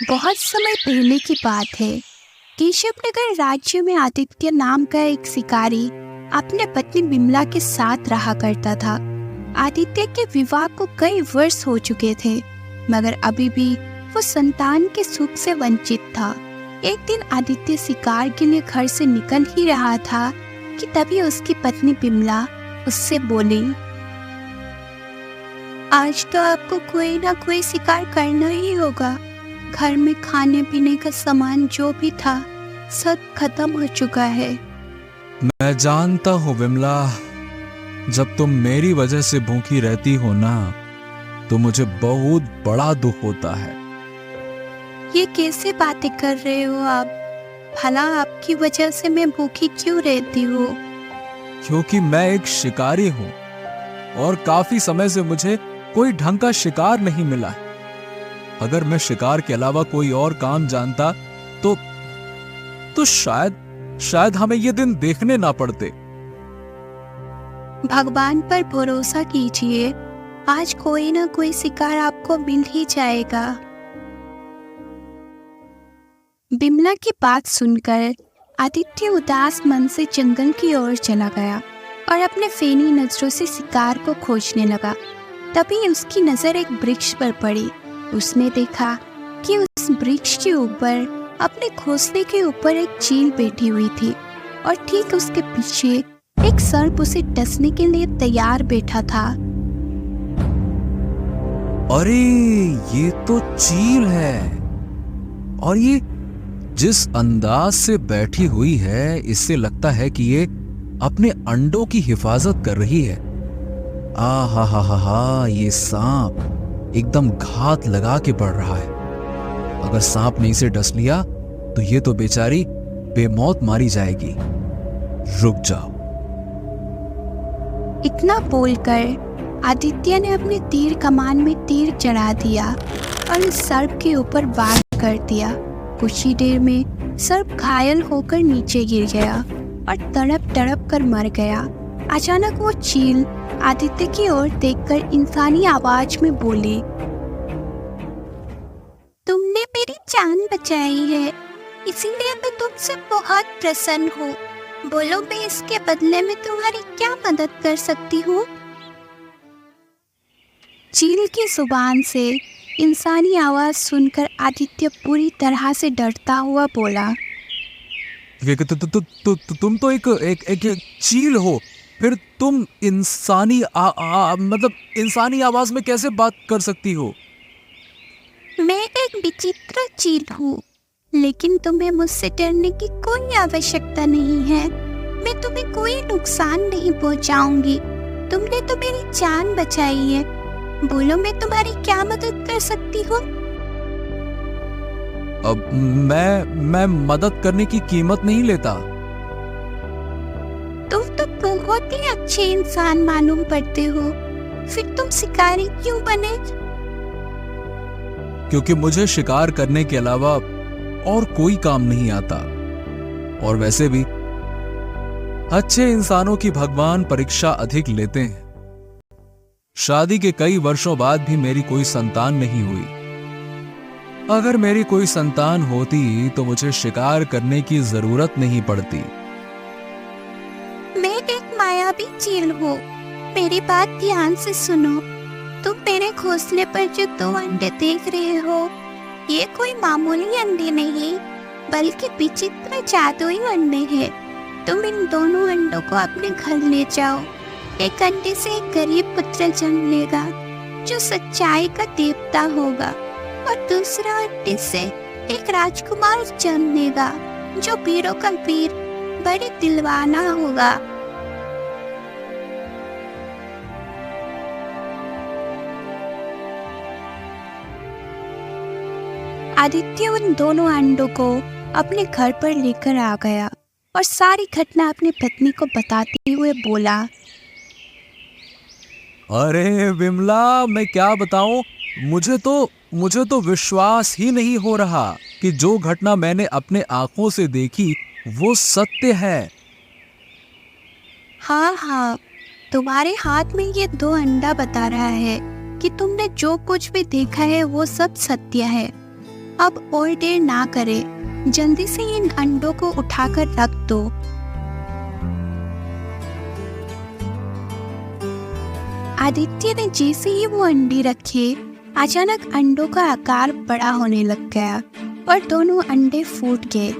बहुत समय पहले की बात है। केशवनगर राज्य में आदित्य नाम का एक शिकारी अपने पत्नी बिमला के साथ रहा करता था। आदित्य के विवाह को कई वर्ष हो चुके थे, मगर अभी भी वो संतान के सुख से वंचित था। एक दिन आदित्य शिकार के लिए घर से निकल ही रहा था कि तभी उसकी पत्नी बिमला उससे बोली, आज तो आपको कोई ना कोई शिकार करना ही होगा। घर में खाने पीने का सामान जो भी था सब खत्म हो चुका है। मैं जानता हूँ विमला, जब तुम मेरी वजह से भूखी रहती हो ना, तो मुझे बहुत बड़ा दुख होता है। ये कैसे बातें कर रहे हो आप? भला आपकी वजह से मैं भूखी क्यों रहती हूँ? क्योंकि मैं एक शिकारी हूँ और काफी समय से मुझे कोई ढंग का शिकार नहीं मिला है। अगर मैं शिकार के अलावा कोई और काम जानता तो शायद हमें ये दिन देखने ना पड़ते। भगवान पर भरोसा कीजिए, आज कोई ना कोई शिकार आपको मिल ही जाएगा। बिमला की बात सुनकर आदित्य उदास मन से जंगल की ओर चला गया और अपने फेनी नजरों से शिकार को खोजने लगा। तभी उसकी नजर एक वृक्ष पर पड़ी। उसने देखा कि उस वृक्ष के ऊपर अपने घोंसले के ऊपर एक चील बैठी हुई थी और ठीक उसके पीछे एक सर्प उसे डसने के लिए तैयार बैठा था। अरे ये तो चील है, और ये जिस अंदाज से बैठी हुई है, इससे लगता है कि ये अपने अंडों की हिफाजत कर रही है। हा, ये सांप एकदम घात लगा के बढ़ रहा है। अगर सांप ने इसे डस लिया तो ये तो बेचारी बेमौत मारी जाएगी। रुक जाओ। इतना बोलकर आदित्य ने अपने तीर कमान में तीर चढ़ा दिया और उस सर्प के ऊपर वार कर दिया। कुछ ही देर में सर्प घायल होकर नीचे गिर गया और तड़प तड़प कर मर गया। अचानक वो चील आदित्य की ओर देखकर इंसानी आवाज में बोली, तुमने मेरी जान बचाई है, इसीलिए मैं तुमसे बहुत प्रसन्न हूँ। बोलो, मैं इसके बदले में तुम्हारी क्या मदद कर सकती हूँ? चील की जुबान से इंसानी आवाज सुनकर आदित्य पूरी तरह से डरता हुआ बोला, तुम तो एक चील हो, फिर तुम इंसानी मतलब इंसानी आवाज में कैसे बात कर सकती हो? मैं एक विचित्र चील हूँ, लेकिन तुम्हें मुझसे डरने की कोई आवश्यकता नहीं है। मैं तुम्हें कोई नुकसान नहीं पहुँचाऊंगी। तुमने तो मेरी जान बचाई है। बोलो, मैं तुम्हारी क्या मदद कर सकती हूँ? अब मैं मदद करने की कीमत नहीं लेता। तुम तो बहुत ही अच्छे इंसान मालूम पड़ते हो, फिर तुम शिकारी क्यों बने? क्योंकि मुझे शिकार करने के अलावा और कोई काम नहीं आता। और वैसे भी अच्छे इंसानों की भगवान परीक्षा अधिक लेते हैं। शादी के कई वर्षों बाद भी मेरी कोई संतान नहीं हुई। अगर मेरी कोई संतान होती तो मुझे शिकार करने की जरूरत नहीं पड़ती। मैं एक मायावी चील हूँ, मेरी बात ध्यान से सुनो। तुम मेरे घोंसले पर जो 2 अंडे देख रहे हो, ये कोई मामूली अंडे नहीं, बल्कि विचित्र जादुई अंडे हैं। तुम इन दोनों अंडों को अपने घर ले जाओ। एक अंडे से एक गरीब पुत्र जन्म लेगा जो सच्चाई का देवता होगा, और दूसरा अंडे से एक राजकुमार जन्म लेगा जो वीरों का वीर, बड़े दिलवाना होगा। आदित्य उन दोनों अंडों को अपने घर पर लेकर आ गया और सारी घटना अपनी पत्नी को बताते हुए बोला, अरे विमला, मैं क्या बताऊं, मुझे तो विश्वास ही नहीं हो रहा कि जो घटना मैंने अपने आंखों से देखी वो सत्य है। हाँ, तुम्हारे हाथ में ये 2 अंडा बता रहा है कि तुमने जो कुछ भी देखा है वो सब सत्य है। अब और देर ना करे, जल्दी से इन अंडों को उठाकर रख दो। आदित्य ने जैसे ही वो अंडे रखे, अचानक अंडों का आकार बड़ा होने लग गया और दोनों अंडे फूट गए।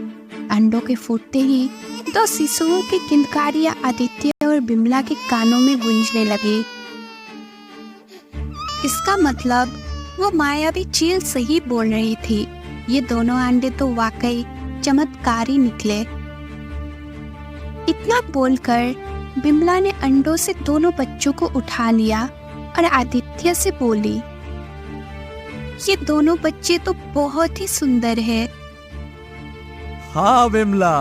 अंडों के फूटते ही दो शिशुओं की किंकारियां आदित्य और बिमला के कानों में गूंजने लगी। इसका मतलब वो मायावी चील सही बोल रही थी। ये दोनों अंडे तो वाकई चमत्कारी निकले। इतना बोलकर बिमला ने अंडों से दोनों बच्चों को उठा लिया और आदित्य से बोली, ये दोनों बच्चे तो बहुत ही सुंदर है। हाँ बिमला,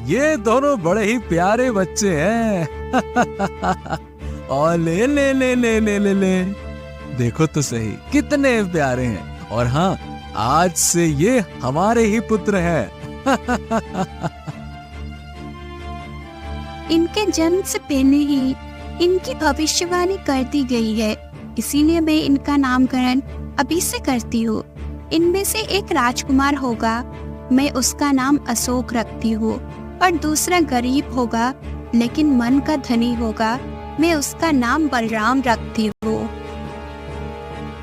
ये दोनों बड़े ही प्यारे बच्चे हैं। और ले ले ले ले ले ले ले देखो तो सही कितने प्यारे हैं। और हाँ, आज से ये हमारे ही पुत्र हैं। इनके जन्म से पहले ही इनकी भविष्यवाणी कर दी गई है, इसीलिए मैं इनका नामकरण अभी से करती हूँ। इनमें से एक राजकुमार होगा, मैं उसका नाम अशोक रखती हूँ, और दूसरा गरीब होगा लेकिन मन का धनी होगा, मैं उसका नाम बलराम रखती हूँ।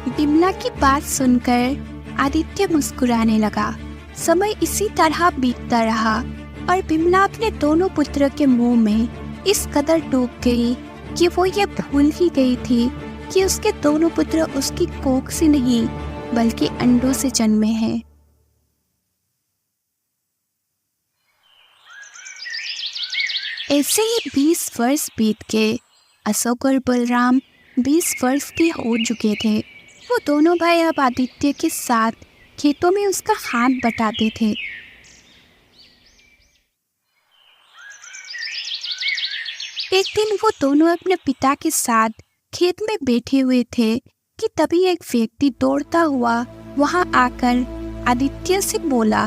बिमला की बात सुनकर आदित्य मुस्कुराने लगा। समय इसी तरह बीतता रहा और बिमला अपने दोनों पुत्रों के मुंह में इस कदर डूब गई कि वो ये भूल ही गई थी कि उसके दोनों पुत्र उसकी कोख से नहीं बल्कि अंडों से जन्मे हैं। ऐसे ही 20 वर्ष बीत गए। अशोक और बलराम 20 वर्ष के हो चुके थे। वो दोनों भाई अब आदित्य के साथ खेतों में उसका हाथ बटाते थे। एक दिन वो दोनों अपने पिता के साथ खेत में बैठे हुए थे कि तभी एक व्यक्ति दौड़ता हुआ वहां आकर आदित्य से बोला,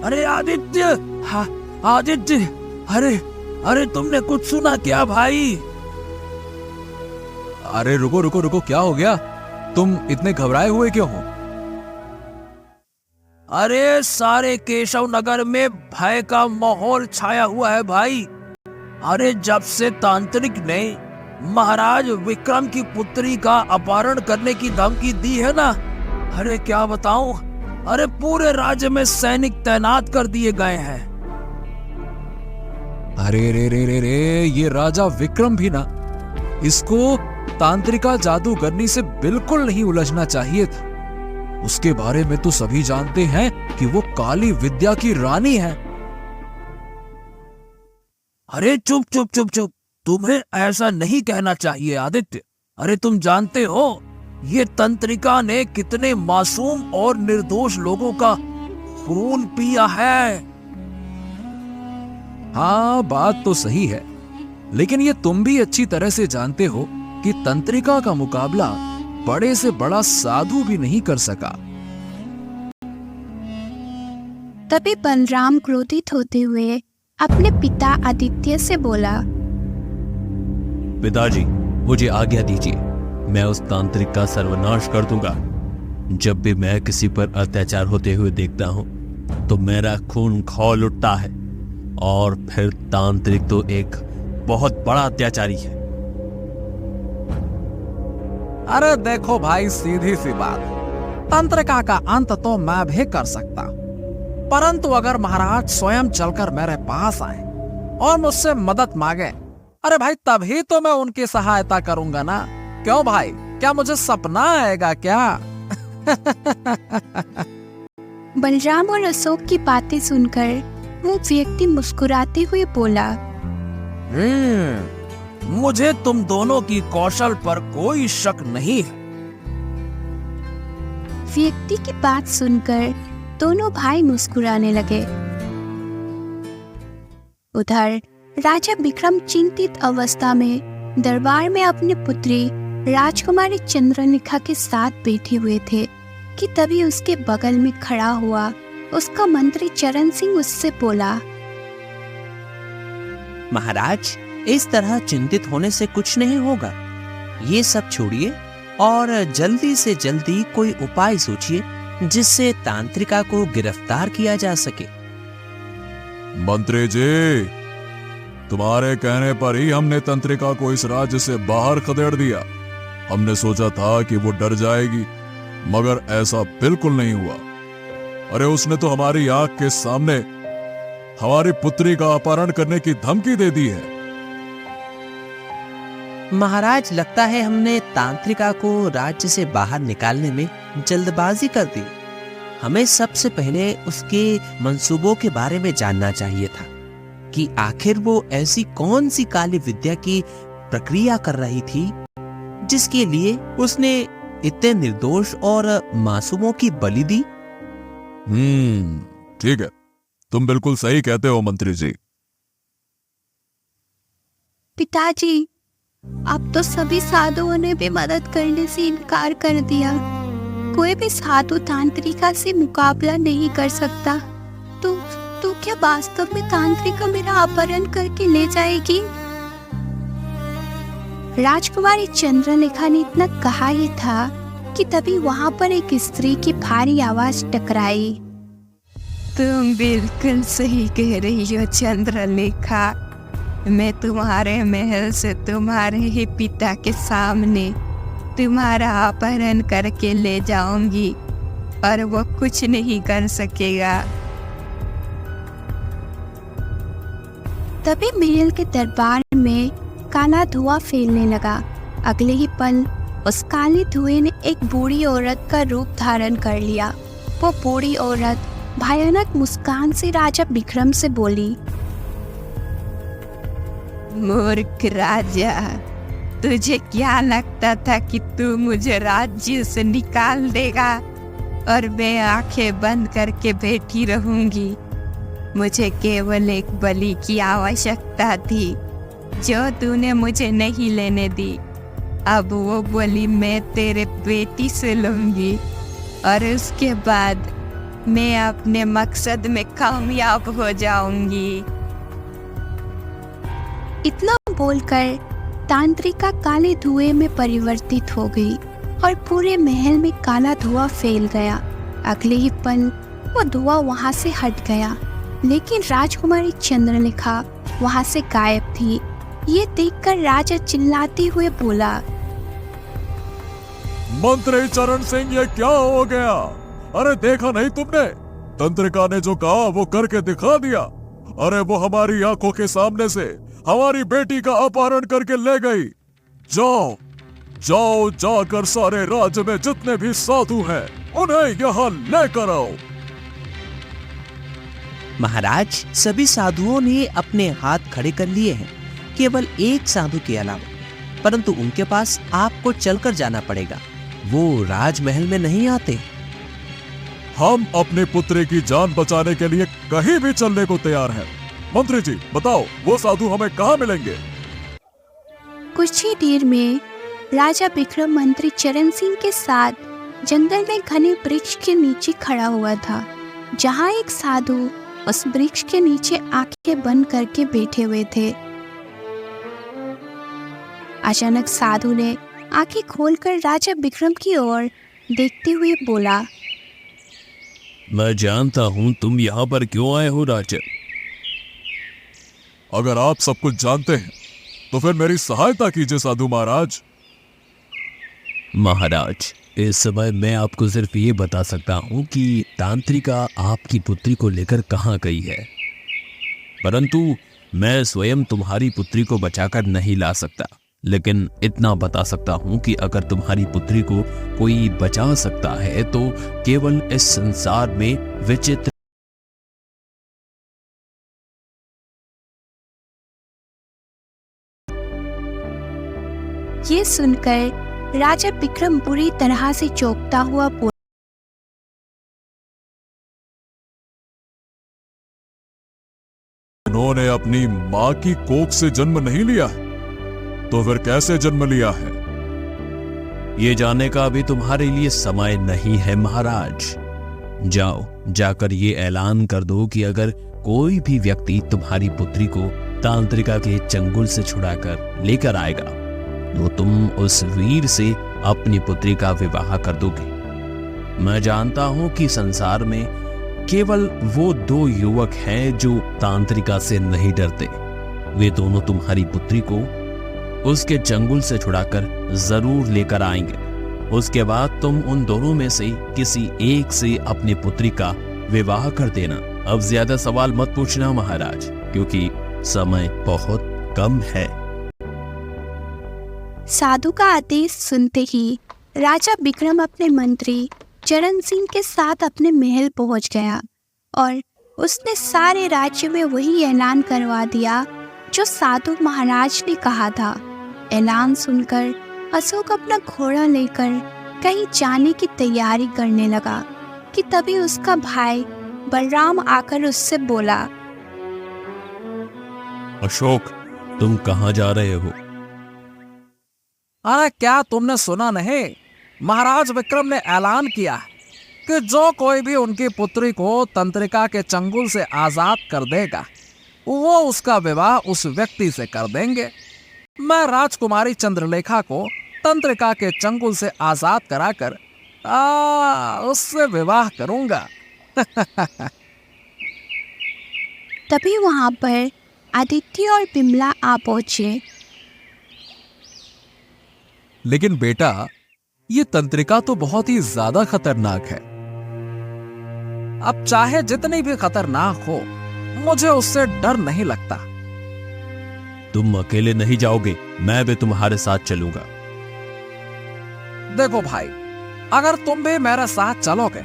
अरे आदित्य, हाँ आदित्य, अरे अरे तुमने कुछ सुना क्या भाई? अरे रुको रुको रुको, क्या हो गया? तुम इतने घबराए हुए क्यों हो? अरे सारे केशव नगर में भय का माहौल छाया हुआ है भाई। अरे जब से तांत्रिक ने महाराज विक्रम की पुत्री का अपहरण करने की धमकी दी है ना, अरे क्या बताऊं, अरे पूरे राज्य में सैनिक तैनात कर दिए गए हैं। अरे रे रे रे रे, ये राजा विक्रम भी ना, इसको तांत्रिका जादूगरनी से बिल्कुल नहीं उलझना चाहिए था। उसके बारे में तो सभी जानते हैं कि वो काली विद्या की रानी है। अरे चुप चुप चुप चुप, तुम्हें ऐसा नहीं कहना चाहिए आदित्य। अरे तुम जानते हो ये तंत्रिका ने कितने मासूम और निर्दोष लोगों का खून पिया है। हाँ बात तो सही है, लेकिन ये तुम भी अच्छी तरह से जानते हो कि तंत्रिका का मुकाबला बड़े से बड़ा साधु भी नहीं कर सका। तभी बलराम क्रोधित होते हुए अपने पिता आदित्य से बोला, पिताजी, मुझे आज्ञा दीजिए, मैं उस तांत्रिक का सर्वनाश कर दूंगा। जब भी मैं किसी पर अत्याचार होते हुए देखता हूं तो मेरा खून खौल उठता है, और फिर तांत्रिक तो एक बहुत बड़ा अत्याचारी है। अरे देखो भाई, सीधी सी बात, तंत्रिका का अंत तो मैं भी कर सकता हूं, परंतु अगर महाराज स्वयं चलकर मेरे पास आए और मुझसे मदद मांगे, अरे भाई तभी तो मैं उनकी सहायता करूंगा ना। क्यों भाई, क्या मुझे सपना आएगा क्या? बलराम और अशोक की बातें सुनकर वो व्यक्ति मुस्कुराते हुए बोला, मुझे तुम दोनों की कौशल पर कोई शक नहीं है। व्यक्ति की बात सुनकर दोनों भाई मुस्कुराने लगे। उधर राजा विक्रम चिंतित अवस्था में दरबार में अपनी पुत्री राजकुमारी चंद्रलेखा के साथ बैठे हुए थे कि तभी उसके बगल में खड़ा हुआ उसका मंत्री चरण सिंह उससे बोला, महाराज, इस तरह चिंतित होने से कुछ नहीं होगा। ये सब छोड़िए और जल्दी से जल्दी कोई उपाय सोचिए जिससे तांत्रिका को गिरफ्तार किया जा सके। मंत्री जी, तुम्हारे कहने पर ही हमने तंत्रिका को इस राज्य से बाहर खदेड़ दिया। हमने सोचा था कि वो डर जाएगी, मगर ऐसा बिल्कुल नहीं हुआ। अरे उसने तो हमारी आंख के सामने हमारी पुत्री का अपहरण करने की धमकी दे दी है। महाराज, लगता है हमने तांत्रिका को राज्य से बाहर निकालने में जल्दबाजी कर दी। हमें सबसे पहले उसके मंसूबों के बारे में जानना चाहिए था कि आखिर वो ऐसी कौन सी काली विद्या की प्रक्रिया कर रही थी जिसके लिए उसने इतने निर्दोष और मासूमों की बलि दी। ठीक है, तुम बिल्कुल सही कहते हो मंत्री जी। पिताजी, अब तो सभी साधुओं ने भी मदद करने से इनकार कर दिया। कोई भी साधु तांत्रिका से मुकाबला नहीं कर सकता। तो क्या वास्तव में तांत्रिका मेरा अपहरण करके ले जाएगी? राजकुमारी चंद्रलेखा ने इतना कहा ही था कि तभी वहां पर एक स्त्री की भारी आवाज टकराई। तुम बिल्कुल सही कह रही हो चंद्रलेखा। मैं तुम्हारे महल से तुम्हारे ही पिता के सामने तुम्हारा अपहरण करके ले जाऊंगी और वो कुछ नहीं कर सकेगा। तभी महल के दरबार में काला धुआं फैलने लगा। अगले ही पल उस काले धुएं ने एक बूढ़ी औरत का रूप धारण कर लिया। वो बूढ़ी औरत भयानक मुस्कान से राजा विक्रम से बोली, मूर्ख राजा, तुझे क्या लगता था कि तू मुझे राज्य से निकाल देगा और मैं आंखें बंद करके बैठी रहूंगी? मुझे केवल एक बलि की आवश्यकता थी जो तूने मुझे नहीं लेने दी। अब वो बलि मैं तेरे बेटी से लूंगी और उसके बाद मैं अपने मकसद में कामयाब हो जाऊंगी। इतना बोलकर तांत्रिका काले धुएं में परिवर्तित हो गई और पूरे महल में काला धुआं फैल गया। अगले ही पल वो धुआं वहां से हट गया, लेकिन राजकुमारी चंद्रलेखा वहां से गायब थी। ये देखकर राजा चिल्लाते हुए बोला, मंत्री चरण सिंह, ये क्या हो गया? अरे देखा नहीं तुमने? तंत्रिका ने जो कहा वो करके दिखा दिया। अरे वो हमारी आंखों के सामने से हमारी बेटी का अपहरण करके ले गई। जाओ जाओ, जाकर सारे राज्य में जितने भी साधु हैं उन्हें यहाँ लेकर आओ। महाराज, सभी साधुओं ने अपने हाथ खड़े कर लिए हैं, केवल एक साधु के अलावा। परंतु उनके पास आपको चलकर जाना पड़ेगा, वो राजमहल में नहीं आते। हम अपने पुत्री की जान बचाने के लिए कहीं भी चलने को तैयार हैं। मंत्री जी बताओ, वो साधु हमें कहाँ मिलेंगे? कुछ ही देर में राजा विक्रम मंत्री चरण सिंह के साथ जंगल में घने वृक्ष के नीचे खड़ा हुआ था, जहाँ एक साधु उस वृक्ष के नीचे आंखें बंद करके बैठे हुए थे। अचानक साधु ने आंखें खोलकर राजा विक्रम की ओर देखते हुए बोला, मैं जानता हूं तुम यहाँ पर क्यों आए हो राजा। अगर आप सब कुछ जानते हैं तो फिर मेरी सहायता कीजिए साधु महाराज। महाराज, इस समय मैं आपको सिर्फ ये बता सकता हूं कि तांत्रिका आपकी पुत्री को लेकर कहाँ गई है, परंतु मैं स्वयं तुम्हारी पुत्री को बचाकर नहीं ला सकता। लेकिन इतना बता सकता हूं कि अगर तुम्हारी पुत्री को कोई बचा सकता है तो केवल इस संसार में विचित्र ये सुनकर राजा विक्रम बुरी तरह से चौंकता हुआ बोला, उन्होंने अपनी माँ की कोख से जन्म नहीं लिया है, तो फिर कैसे जन्म लिया है? ये जानने का अभी तुम्हारे लिए समय नहीं है महाराज। जाओ, जाकर ये ऐलान कर दो कि अगर कोई भी व्यक्ति तुम्हारी पुत्री को तांत्रिका के चंगुल से छुड़ाकर लेकर आएगा तो तुम उस वीर से अपनी पुत्री का विवाह कर दोगे। मैं जानता हूं कि संसार में केवल वो 2 युवक हैं जो तांत्रिका से नहीं डरते। वे दोनों तुम्हारी पुत्री को उसके चंगुल से छुड़ाकर जरूर लेकर आएंगे। उसके बाद तुम उन दोनों में से किसी एक से अपनी पुत्री का विवाह कर देना। अब ज्यादा सवाल मत पूछना महाराज, क्योंकि समय बहुत कम है। साधु का आदेश सुनते ही राजा विक्रम अपने मंत्री चरण सिंह के साथ अपने महल पहुंच गया और उसने सारे राज्य में वही ऐलान करवा दिया जो साधु महाराज ने कहा था। ऐलान सुनकर अशोक अपना घोड़ा लेकर कहीं जाने की तैयारी करने लगा कि तभी उसका भाई बलराम आकर उससे बोला, अशोक, तुम कहाँ जा रहे हो? अरे क्या तुमने सुना नहीं? महाराज विक्रम ने ऐलान किया है कि जो कोई भी उनकी पुत्री को तंत्रिका के चंगुल से आजाद कर देगा वो उसका विवाह उस व्यक्ति से कर देंगे। मैं राजकुमारी चंद्रलेखा को तंत्रिका के चंगुल से आजाद कराकर उससे विवाह करूंगा। तभी वहां पर आदित्य और बिमला आ पहुंचे। लेकिन बेटा, ये तंत्रिका तो बहुत ही ज्यादा खतरनाक है। अब चाहे जितनी भी खतरनाक हो, मुझे उससे डर नहीं लगता। तुम अकेले नहीं जाओगे, मैं भी तुम्हारे साथ चलूंगा। देखो भाई, अगर तुम भी मेरे साथ चलोगे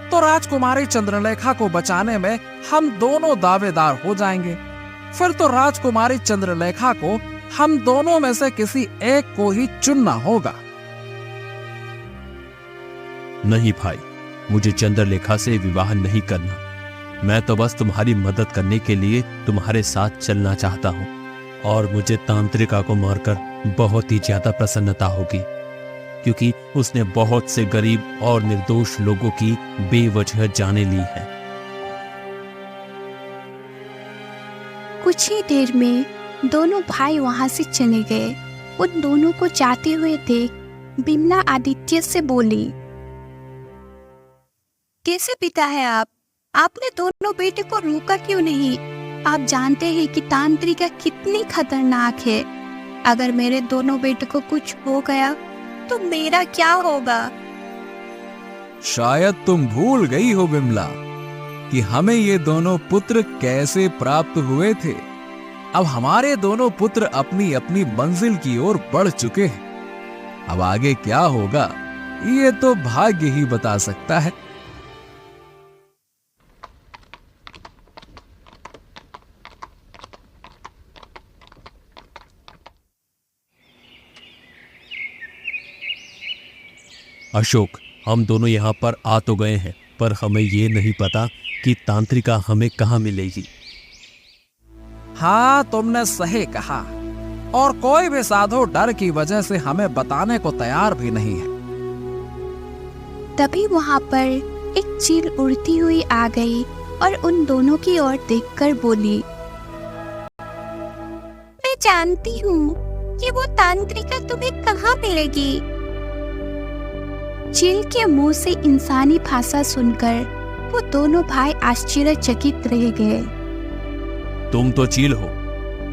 तो राजकुमारी चंद्रलेखा को बचाने में हम दोनों दावेदार हो जाएंगे। फिर तो राजकुमारी चंद्रलेखा को हम दोनों में से किसी एक को ही चुनना होगा। नहीं भाई, मुझे चंद्रलेखा से विवाह नहीं करना। मैं तो बस तुम्हारी मदद करने के लिए तुम्हारे साथ चलना चाहता हूँ, और मुझे तांत्रिका को मारकर बहुत ही ज्यादा प्रसन्नता होगी, क्योंकि उसने बहुत से गरीब और निर्दोष लोगों की बेवजह जानें ली है। कुछ ही देर में दोनों भाई वहां से चले गए। उन दोनों को जाते हुए देख बिमला आदित्य से बोली, कैसे पिता है आप? आपने दोनों बेटे को रोका क्यों नहीं? आप जानते हैं कि तांत्रिका कितनी खतरनाक है। अगर मेरे दोनों बेटे को कुछ हो गया तो मेरा क्या होगा? शायद तुम भूल गई हो बिमला कि हमें ये दोनों पुत्र कैसे प्राप्त हुए थे। अब हमारे दोनों पुत्र अपनी अपनी मंजिल की ओर बढ़ चुके हैं। अब आगे क्या होगा ये तो भाग्य ही बता सकता है। अशोक, हम दोनों यहाँ पर आ तो गए हैं, पर हमें ये नहीं पता कि तांत्रिका हमें कहाँ मिलेगी। हाँ, तुमने सही कहा, और कोई भी साधु डर की वजह से हमें बताने को तैयार भी नहीं है। तभी वहां पर एक चील उड़ती हुई आ गई और उन दोनों की ओर देखकर बोली, मैं जानती हूँ कि वो तांत्रिका तुम्हें कहाँ मिलेगी। चील के मुंह से इंसानी भाषा सुनकर वो दोनों भाई आश्चर्यचकित रह गए। तुम तो चील हो।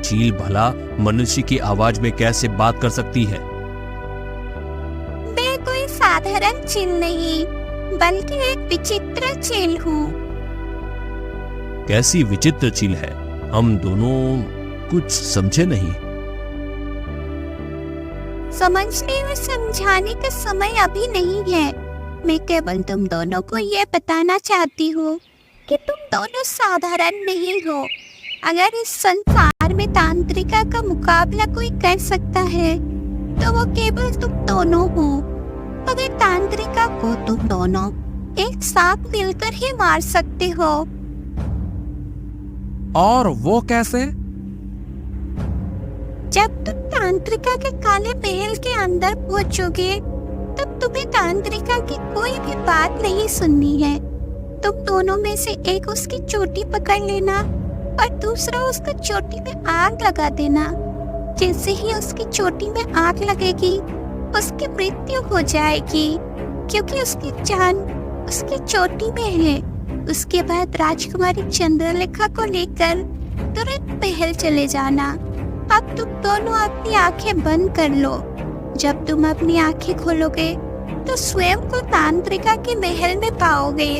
चील भला मनुष्य की आवाज में कैसे बात कर सकती है? मैं कोई साधारण चील नहीं, बल्कि एक विचित्र चील हूँ। कैसी विचित्र चील है? हम दोनों कुछ समझे नहीं। समझने और समझाने का समय अभी नहीं है। मैं केवल तुम दोनों को ये बताना चाहती हूँ कि तुम दोनों साधारण नहीं हो। अगर इस संसार में तांत्रिका का मुकाबला कोई कर सकता है तो वो केवल तुम दोनों हो। अगर तांत्रिका को तुम दोनों एक साथ मिलकर ही मार सकते हो। और वो कैसे? जब तुम तांत्रिका के काले महल के अंदर पहुंचोगे तब तुम्हें तांत्रिका की कोई भी बात नहीं सुननी है। तुम दोनों में से एक उसकी चोटी पकड़ लेना और दूसरा उसका चोटी में आग लगा देना। जैसे ही उसकी चोटी में आग लगेगी उसकी मृत्यु हो जाएगी, क्योंकि उसकी जान उसकी चोटी में है। उसके बाद राजकुमारी चंद्रलेखा को लेकर तुरंत महल चले जाना। अब तुम दोनों अपनी आंखें बंद कर लो। जब तुम अपनी आंखें खोलोगे तो स्वयं को तांत्रिका के महल में पाओगे।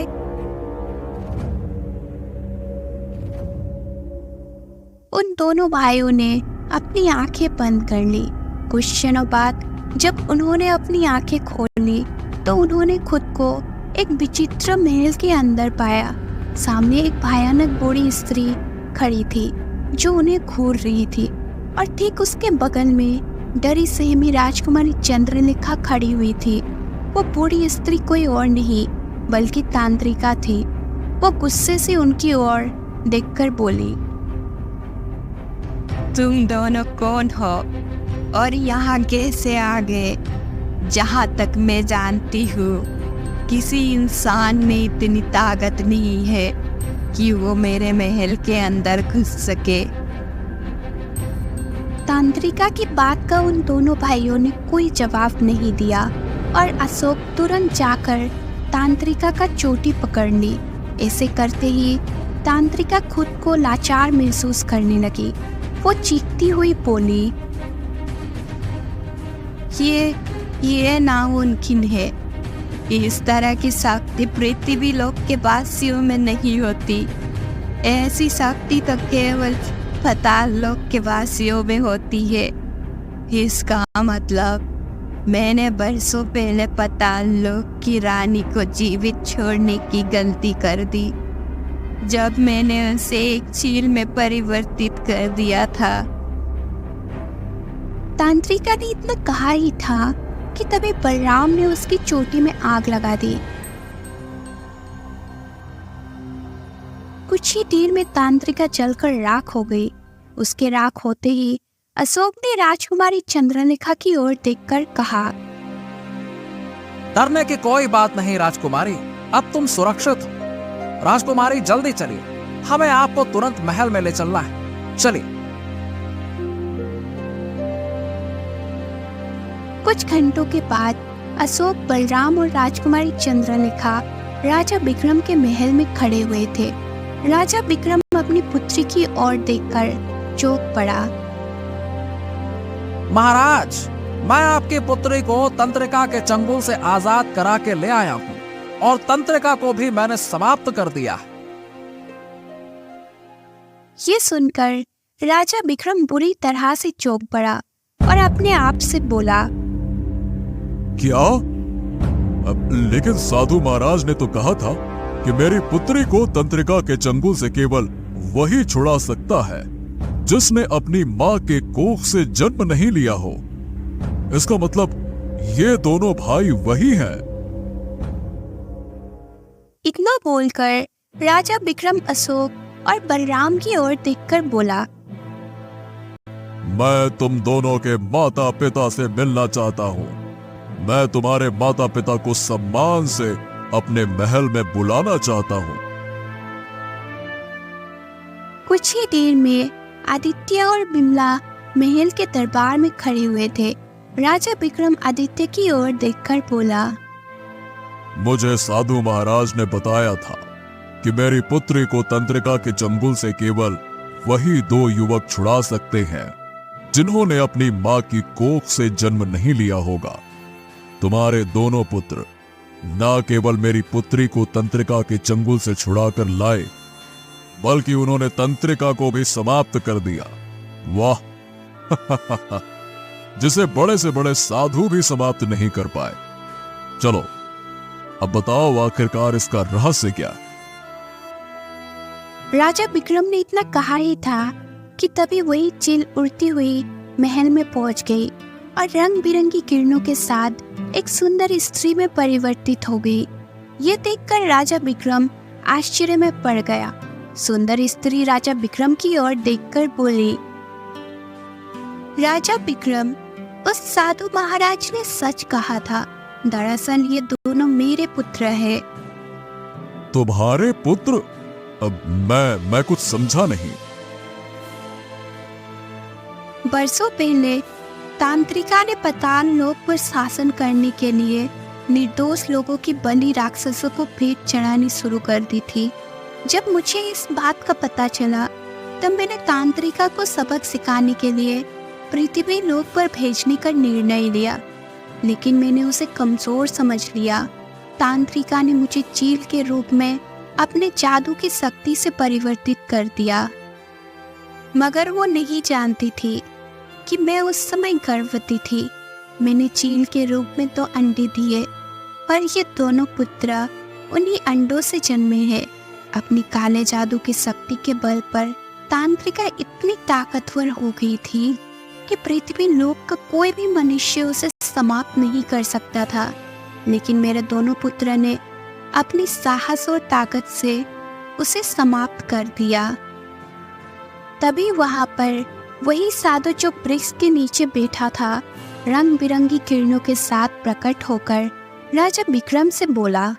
उन दोनों भाइयों ने अपनी आंखें बंद कर ली। कुछ क्षणों बाद जब उन्होंने अपनी आंखें खोली तो उन्होंने खुद को एक विचित्र महल के अंदर पाया। सामने एक भयानक बूढ़ी स्त्री खड़ी थी जो उन्हें घूर रही थी, और ठीक उसके बगल में डरी सहमी राजकुमारी चंद्रलेखा खड़ी हुई थी। वो बूढ़ी स्त्री कोई और नहीं बल्कि तांत्रिका थी। वो गुस्से से उनकी ओर देखकर बोली, तुम दोनों कौन हो और यहाँ कैसे आ गए? जहाँ तक मैं जानती हूँ किसी इंसान में इतनी ताकत नहीं है कि वो मेरे महल के अंदर घुस सके। तांत्रिका की बात का उन दोनों भाइयों ने कोई जवाब नहीं दिया और अशोक तुरंत जाकर तांत्रिका का चोटी पकड़ ली। ऐसे करते ही तांत्रिका खुद को लाचार महसूस करने लगी। वो चीखती हुई बोली, ये नामुमकिन है। इस तरह की शक्ति पृथ्वी लोक के वासियों में नहीं होती। ऐसी शक्ति तो केवल पाताल लोक के वासियों में होती है। इसका मतलब मैंने बरसों पहले पाताल लोक की रानी को जीवित छोड़ने की गलती कर दी, जब मैंने उसे एक चील में परिवर्तित कर दिया था। तांत्रिका ने इतना कहा ही था कि तभी बलराम ने उसकी चोटी में आग लगा दी। कुछ ही देर में तांत्रिका जलकर राख हो गई। उसके राख होते ही अशोक ने राजकुमारी चंद्रलेखा की ओर देखकर कहा, डरने की कोई बात नहीं राजकुमारी, अब तुम सुरक्षित हो। राजकुमारी जल्दी चलिए, हमें आपको तुरंत महल में ले चलना है। चलिए। कुछ घंटों के बाद अशोक, बलराम और राजकुमारी चंद्रलेखा राजा विक्रम के महल में खड़े हुए थे। राजा विक्रम अपनी पुत्री की ओर देखकर चौंक पड़ा। महाराज, मैं आपकी पुत्री को तंत्रिका के चंगुल से आजाद करा के ले आया हूँ और तंत्रिका को भी मैंने समाप्त कर दिया। ये सुनकर राजा विक्रम बुरी तरह से चौंक पड़ा और अपने आप से बोला, क्या? लेकिन साधु महाराज ने तो कहा था कि मेरी पुत्री को तंत्रिका के चंगुल से केवल वही छुड़ा सकता है जिसने अपनी माँ के कोख से जन्म नहीं लिया हो। इसका मतलब ये दोनों भाई वही हैं। इतना बोलकर राजा विक्रम अशोक और बलराम की ओर देखकर बोला, मैं तुम दोनों के माता पिता से मिलना चाहता हूँ। मैं तुम्हारे माता पिता को सम्मान से अपने महल में बुलाना चाहता हूँ। कुछ ही देर में आदित्य और बिमला महल के दरबार में खड़े हुए थे। राजा विक्रम आदित्य की ओर देखकर बोला, मुझे साधु महाराज ने बताया था कि मेरी पुत्री को तंत्रिका के चंगुल से केवल वही दो युवक छुड़ा सकते हैं जिन्होंने अपनी माँ की कोख से जन्म नहीं लिया होगा। तुम्हारे दोनों पुत्र न केवल मेरी पुत्री को तंत्रिका के चंगुल से छुड़ाकर लाए, बल्कि उन्होंने तंत्रिका को भी समाप्त कर दिया। वाह! जिसे बड़े से बड़े साधु भी समाप्त नहीं कर पाए। चलो अब बताओ आखिरकार इसका रहस्य क्या है? राजा विक्रम ने इतना कहा ही था कि तभी वही चील उड़ती हुई महल में पहुंच गई और रंग बिरंगी किरणों के साथ एक सुंदर स्त्री में परिवर्तित हो गई। ये देखकर राजा विक्रम आश्चर्य में पड़ गया। सुंदर स्त्री राजा विक्रम की ओर देखकर बोली, राजा विक्रम, उस साधु महाराज ने सच कहा था। दरअसल ये दोनों मेरे पुत्र हैं। तुम्हारे पुत्र? अब मैं कुछ समझा नहीं। बरसों पहले तांत्रिका ने पाताल लोक पर शासन करने के लिए निर्दोष लोगों की बलि राक्षसों को भेंट चढ़ानी शुरू कर दी थी। जब मुझे इस बात का पता चला तब मैंने तांत्रिका को सबक सिखाने के लिए पृथ्वी लोक पर भेजने का निर्णय लिया, लेकिन मैंने उसे कमजोर समझ लिया। तांत्रिका ने मुझे चील के रूप में अपने जादू की शक्ति से परिवर्तित कर दिया, मगर वो नहीं जानती थी कि मैं उस समय गर्भवती थी। मैंने चील के रूप में 2 अंडे दिए और ये दोनों पुत्र उन्हीं अंडों से जन्मे हैं। अपनी काले जादू की शक्ति के बल पर तांत्रिका इतनी ताकतवर हो गई थी कि पृथ्वी लोक का कोई भी मनुष्य उसे समाप्त नहीं कर सकता था। लेकिन मेरे दोनों पुत्र ने अपनी साहस और ताकत से उसे समाप्त कर दिया। तभी वहां पर वही साधु जो वृक्ष के नीचे बैठा था रंग बिरंगी किरणों के साथ प्रकट होकर राजा विक्रम से बोला,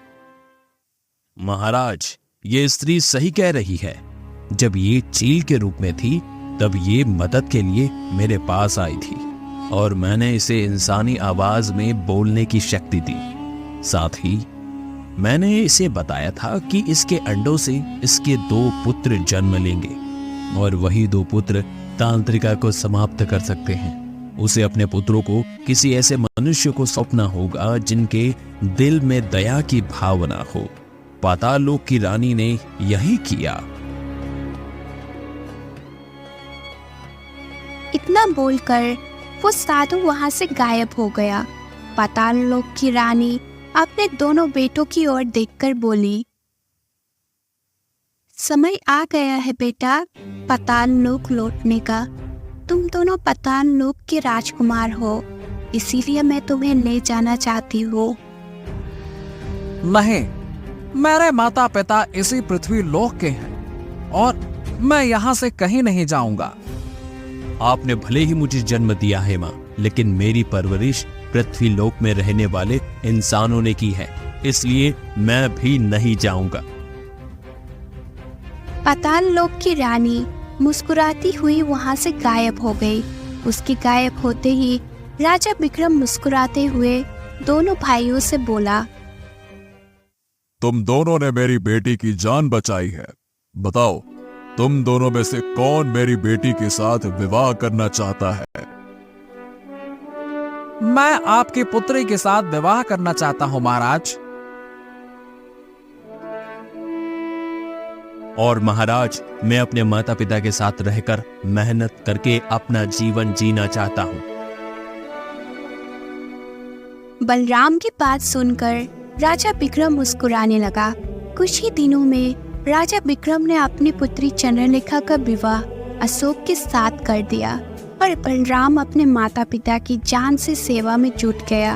महाराज, ये स्त्री सही कह रही है। जब ये चील के रूप में थी तब ये मदद के लिए मेरे पास आई थी और मैंने इसे इंसानी आवाज में बोलने की शक्ति दी। साथ ही मैंने इसे बताया था कि इसके अंडों से इसके 2 पुत्र जन्म लेंगे और वही 2 पुत्र तांत्रिका को समाप्त कर सकते हैं। उसे अपने पुत्रों को किसी ऐसे मनुष्य को सौंपना होगा जिनके दिल में दया की भावना हो। पाताल लोक की रानी ने यही किया। इतना बोलकर वो साधु वहां से गायब हो गया। पाताल लोक की रानी अपने दोनों बेटों की ओर देखकर बोली, समय आ गया है बेटा पाताल लोक लौटने का। तुम दोनों पाताल लोक के राजकुमार हो, इसीलिए मैं तुम्हें ले जाना चाहती हूँ। नहीं, मेरे माता पिता इसी पृथ्वी लोक के हैं और मैं यहाँ से कहीं नहीं जाऊंगा। आपने भले ही मुझे जन्म दिया है माँ, लेकिन मेरी परवरिश पृथ्वी लोक में रहने वाले इंसानों ने की है, इसलिए मैं भी नहीं जाऊंगा। पाताल लोक की रानी मुस्कुराती हुई वहां से गायब हो गई। उसके गायब होते ही राजा विक्रम मुस्कुराते हुए दोनों भाइयों से बोला, तुम दोनों ने मेरी बेटी की जान बचाई है। बताओ, तुम दोनों में से कौन मेरी बेटी के साथ विवाह करना चाहता है? मैं आपकी पुत्री के साथ विवाह करना चाहता हूं महाराज। और महाराज, मैं अपने माता पिता के साथ रहकर मेहनत करके अपना जीवन जीना चाहता हूं। बलराम की बात सुनकर राजा विक्रम मुस्कुराने लगा। कुछ ही दिनों में राजा विक्रम ने अपनी पुत्री चंद्रलेखा का विवाह अशोक के साथ कर दिया और बलराम अपने माता पिता की जान से सेवा में जुट गया।